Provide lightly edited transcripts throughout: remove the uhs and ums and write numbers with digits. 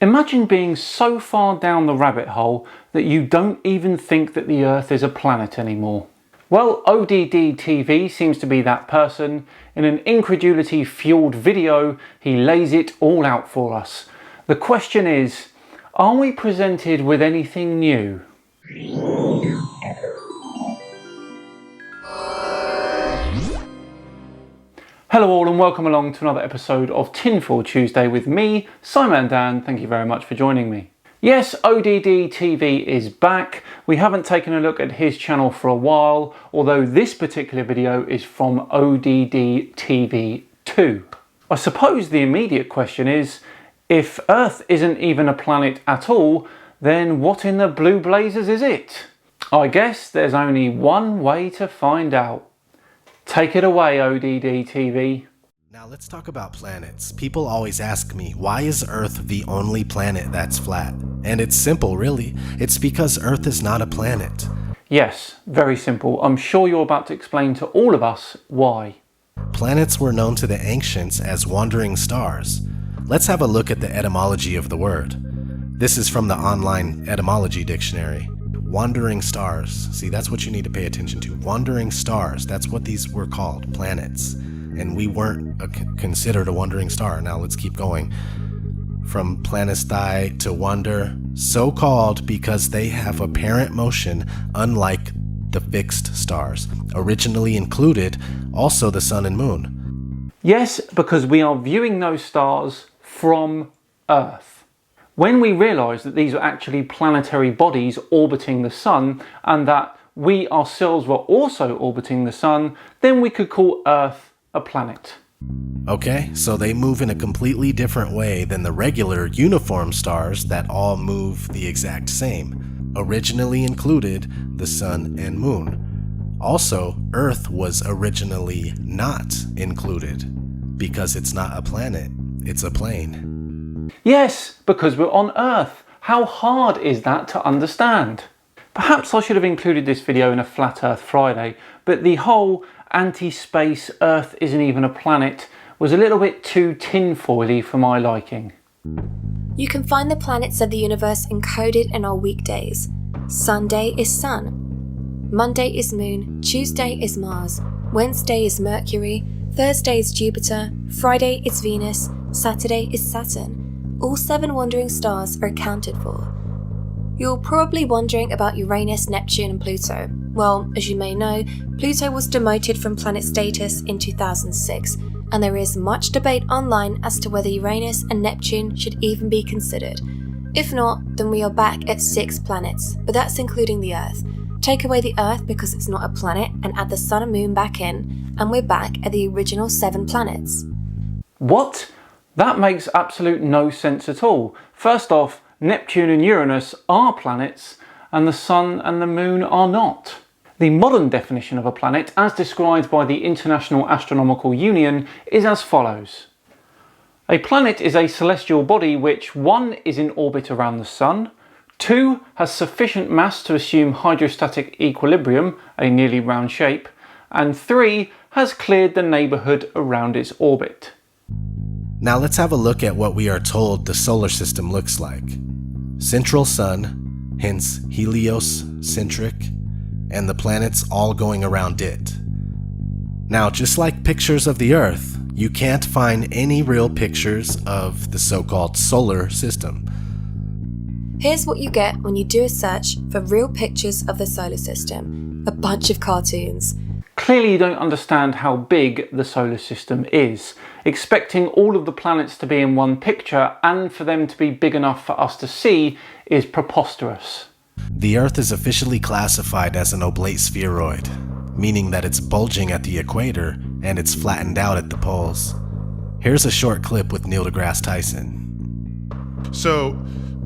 Imagine being so far down the rabbit hole that you don't even think that the Earth is a planet anymore. Well, ODD TV seems to be that person. In an incredulity-fueled video, he lays it all out for us. The question is, are we presented with anything new? Hello all and welcome along to another episode of Tinfoil Tuesday with me, Simon and Dan. Thank you very much for joining me. Yes, ODD TV is back. We haven't taken a look at his channel for a while, although this particular video is from ODD TV 2. I suppose the immediate question is, if Earth isn't even a planet at all, then what in the blue blazes is it? I guess there's only one way to find out. Take it away, ODD TV. Now let's talk about planets. People always ask me, why is Earth the only planet that's flat? And it's simple, really. It's because Earth is not a planet. Yes, very simple. I'm sure you're about to explain to all of us why. Planets were known to the ancients as wandering stars. Let's have a look at the etymology of the word. This is from the online etymology dictionary. Wandering stars. See, that's what you need to pay attention to. Wandering stars. That's what these were called, planets. And we weren't considered a wandering star. Now let's keep going. From planetsthai to wander, so called because they have apparent motion unlike the fixed stars. Originally included also the sun and moon. Yes, because we are viewing those stars from Earth. When we realise that these are actually planetary bodies orbiting the sun and that we ourselves were also orbiting the sun, then we could call Earth a planet. Okay, so they move in a completely different way than the regular uniform stars that all move the exact same. Originally included the sun and moon. Also, Earth was originally not included because it's not a planet, it's a plane. Yes, because we're on Earth. How hard is that to understand? Perhaps I should have included this video in a Flat Earth Friday, but the whole anti-space Earth isn't even a planet was a little bit too tinfoily for my liking. You can find the planets of the universe encoded in our weekdays. Sunday is Sun. Monday is Moon. Tuesday is Mars. Wednesday is Mercury. Thursday is Jupiter. Friday is Venus. Saturday is Saturn. All 7 wandering stars are accounted for. You're probably wondering about Uranus, Neptune and Pluto. Well, as you may know, Pluto was demoted from planet status in 2006, and there is much debate online as to whether Uranus and Neptune should even be considered. If not, then we are back at 6 planets, but that's including the Earth. Take away the Earth because it's not a planet and add the Sun and Moon back in, and we're back at the original 7 planets. What? That makes absolute no sense at all. First off, Neptune and Uranus are planets, and the Sun and the Moon are not. The modern definition of a planet, as described by the International Astronomical Union, is as follows. A planet is a celestial body which 1 is in orbit around the Sun, 2 has sufficient mass to assume hydrostatic equilibrium, a nearly round shape, and 3 has cleared the neighbourhood around its orbit. Now let's have a look at what we are told the solar system looks like. Central sun, hence heliocentric, and the planets all going around it. Now, just like pictures of the Earth, you can't find any real pictures of the so-called solar system. Here's what you get when you do a search for real pictures of the solar system. A bunch of cartoons. Clearly you don't understand how big the solar system is. Expecting all of the planets to be in one picture and for them to be big enough for us to see is preposterous. The Earth is officially classified as an oblate spheroid, meaning that it's bulging at the equator and it's flattened out at the poles. Here's a short clip with Neil deGrasse Tyson. So,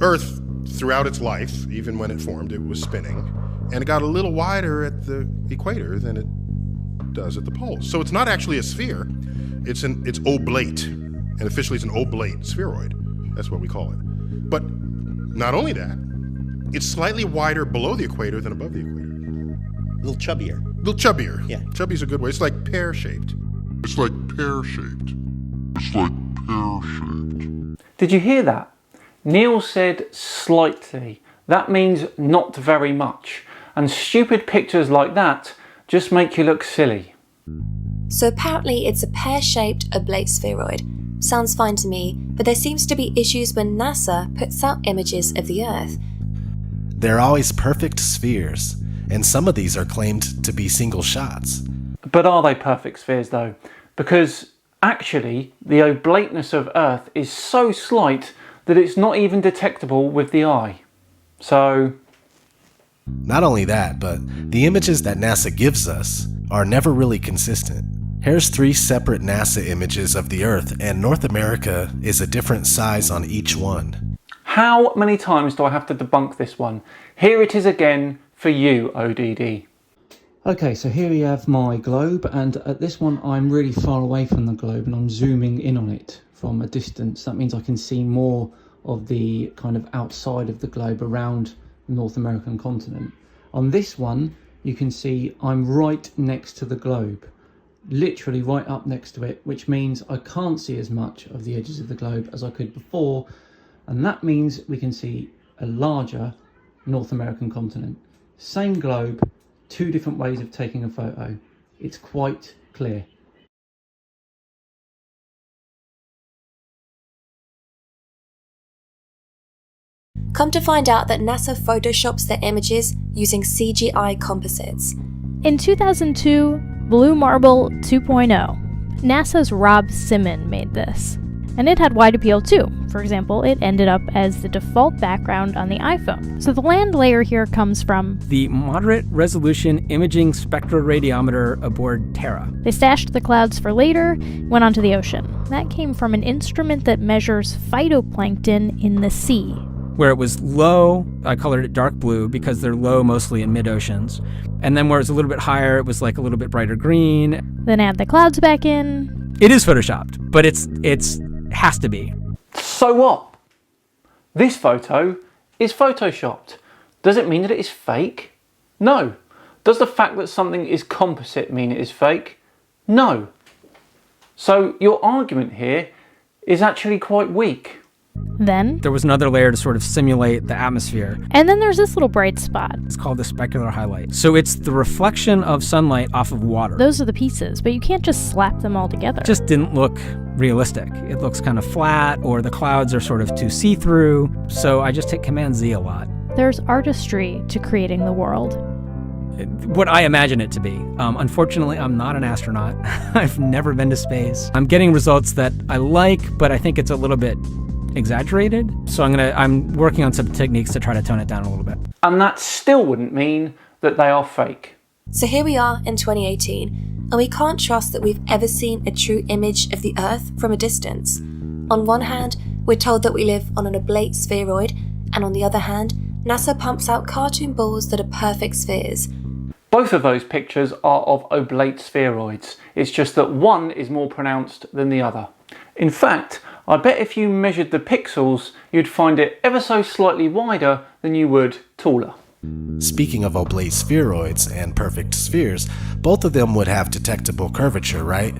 Earth, throughout its life, even when it formed, it was spinning, and it got a little wider at the equator than it does at the poles. So it's not actually a sphere, it's oblate, and officially it's an oblate spheroid. That's what we call it. But not only that, it's slightly wider below the equator than above the equator. A little chubbier. A little chubbier. Yeah. Chubby's a good way. It's like pear-shaped. It's like pear-shaped. It's like pear-shaped. Did you hear that? Neil said slightly. That means not very much. And stupid pictures like that just make you look silly. So apparently it's a pear-shaped oblate spheroid. Sounds fine to me, but there seems to be issues when NASA puts out images of the Earth. They're always perfect spheres, and some of these are claimed to be single shots. But are they perfect spheres though? Because actually the oblateness of Earth is so slight that it's not even detectable with the eye. So... Not only that, but the images that NASA gives us are never really consistent. Here's 3 separate NASA images of the Earth, and North America is a different size on each one. How many times do I have to debunk this one? Here it is again for you, ODD. Okay, so here we have my globe, and at this one I'm really far away from the globe and I'm zooming in on it from a distance. That means I can see more of the kind of outside of the globe around the North American continent. On this one, you can see I'm right next to the globe, literally right up next to it, which means I can't see as much of the edges of the globe as I could before, and that means we can see a larger North American continent. Same globe, 2 different ways of taking a photo. It's quite clear. Come to find out that NASA photoshops their images using CGI composites. In 2002, Blue Marble 2.0, NASA's Rob Simon made this. And it had wide appeal too. For example, it ended up as the default background on the iPhone. So the land layer here comes from the Moderate Resolution Imaging Spectroradiometer aboard Terra. They stashed the clouds for later, went onto the ocean. That came from an instrument that measures phytoplankton in the sea. Where it was low, I colored it dark blue because they're low mostly in mid-oceans. And then where it's a little bit higher, it was like a little bit brighter green. Then add the clouds back in. It is photoshopped, but it's has to be. So what? This photo is photoshopped. Does it mean that it is fake? No. Does the fact that something is composite mean it is fake? No. So your argument here is actually quite weak. Then there was another layer to sort of simulate the atmosphere. And then there's this little bright spot. It's called the specular highlight. So it's the reflection of sunlight off of water. Those are the pieces, but you can't just slap them all together. It just didn't look realistic. It looks kind of flat, or the clouds are sort of too see-through. So I just hit Command Z a lot. There's artistry to creating the world. What I imagine it to be. Unfortunately, I'm not an astronaut. I've never been to space. I'm getting results that I like, but I think it's a little bit exaggerated. So I'm working on some techniques to try to tone it down a little bit. And that still wouldn't mean that they are fake. So here we are in 2018, and we can't trust that we've ever seen a true image of the Earth from a distance. On one hand, we're told that we live on an oblate spheroid, and on the other hand, NASA pumps out cartoon balls that are perfect spheres. Both of those pictures are of oblate spheroids. It's just that one is more pronounced than the other. In fact, I bet if you measured the pixels, you'd find it ever so slightly wider than you would taller. Speaking of oblate spheroids and perfect spheres, both of them would have detectable curvature, right?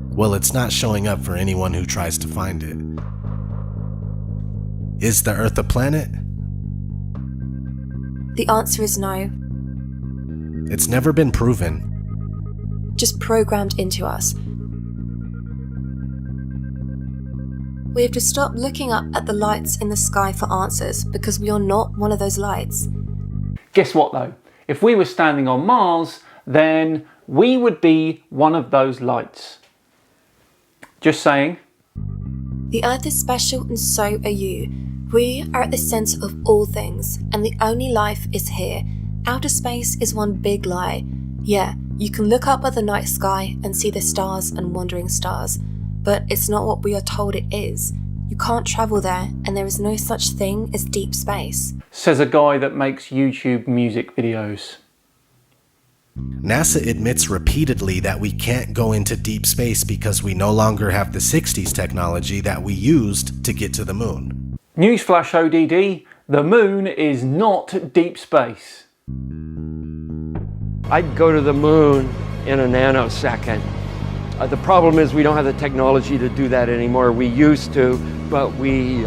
Well, it's not showing up for anyone who tries to find it. Is the Earth a planet? The answer is no. It's never been proven. Just programmed into us. We have to stop looking up at the lights in the sky for answers because we are not one of those lights. Guess what though? If we were standing on Mars, then we would be one of those lights. Just saying. The Earth is special and so are you. We are at the centre of all things, and the only life is here. Outer space is one big lie. Yeah, you can look up at the night sky and see the stars and wandering stars, but it's not what we are told it is. You can't travel there, and there is no such thing as deep space. Says a guy that makes YouTube music videos. NASA admits repeatedly that we can't go into deep space because we no longer have the 60s technology that we used to get to the moon. Newsflash ODD, the moon is not deep space. I'd go to the moon in a nanosecond. The problem is we don't have the technology to do that anymore. We used to, but we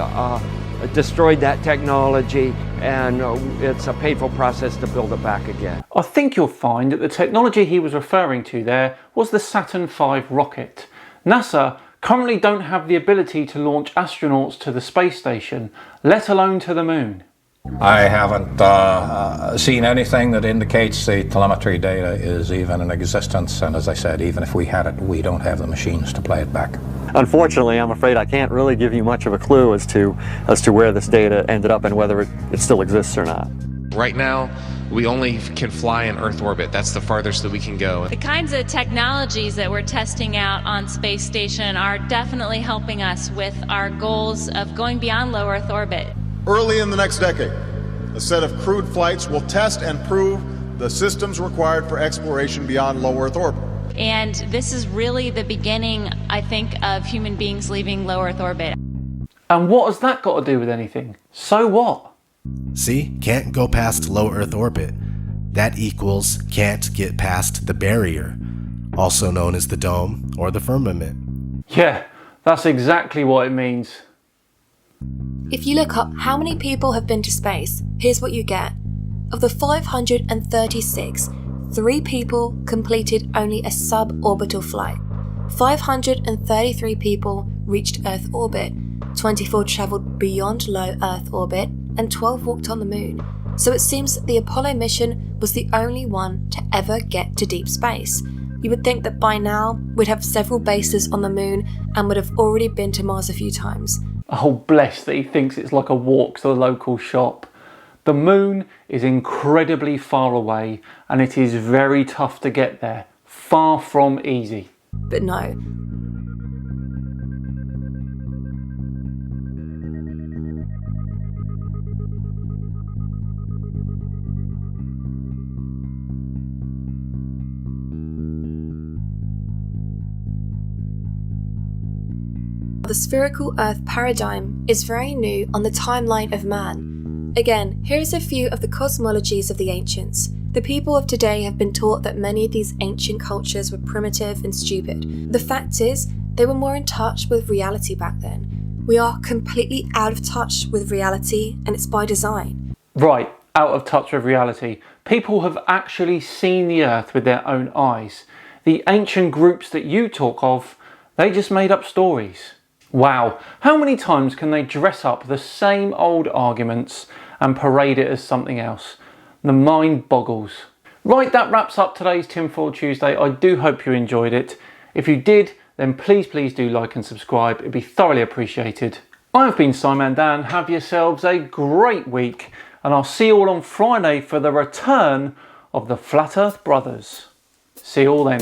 destroyed that technology, and it's a painful process to build it back again. I think you'll find that the technology he was referring to there was the Saturn V rocket. NASA currently don't have the ability to launch astronauts to the space station, let alone to the moon. I haven't seen anything that indicates the telemetry data is even in existence, and as I said, even if we had it, we don't have the machines to play it back. Unfortunately, I'm afraid I can't really give you much of a clue as to where this data ended up and whether it still exists or not. Right now, we only can fly in Earth orbit. That's the farthest that we can go. The kinds of technologies that we're testing out on space station are definitely helping us with our goals of going beyond low Earth orbit. Early in the next decade, a set of crewed flights will test and prove the systems required for exploration beyond low Earth orbit. And this is really the beginning, I think, of human beings leaving low Earth orbit. And what has that got to do with anything? So what? See, can't go past low Earth orbit. That equals can't get past the barrier, also known as the dome or the firmament. Yeah, that's exactly what it means. If you look up how many people have been to space, here's what you get. Of the 536, 3 people completed only a suborbital flight. 533 people reached Earth orbit, 24 travelled beyond low Earth orbit, and 12 walked on the moon. So it seems that the Apollo mission was the only one to ever get to deep space. You would think that by now we'd have several bases on the moon and would have already been to Mars a few times. Oh, bless that he thinks it's like a walk to the local shop. The moon is incredibly far away and it is very tough to get there. Far from easy. But no. The spherical Earth paradigm is very new on the timeline of man. Again, here is a few of the cosmologies of the ancients. The people of today have been taught that many of these ancient cultures were primitive and stupid. The fact is, they were more in touch with reality back then. We are completely out of touch with reality, and it's by design. Right, out of touch with reality. People have actually seen the Earth with their own eyes. The ancient groups that you talk of, they just made up stories. Wow, how many times can they dress up the same old arguments and parade it as something else? The mind boggles. Right, that wraps up today's Tinfoil Tuesday. I do hope you enjoyed it. If you did, then please do like and subscribe. It'd be thoroughly appreciated. I've been Simon Dan. Have yourselves a great week, and I'll see you all on Friday for the return of the Flat Earth Brothers. See you all then.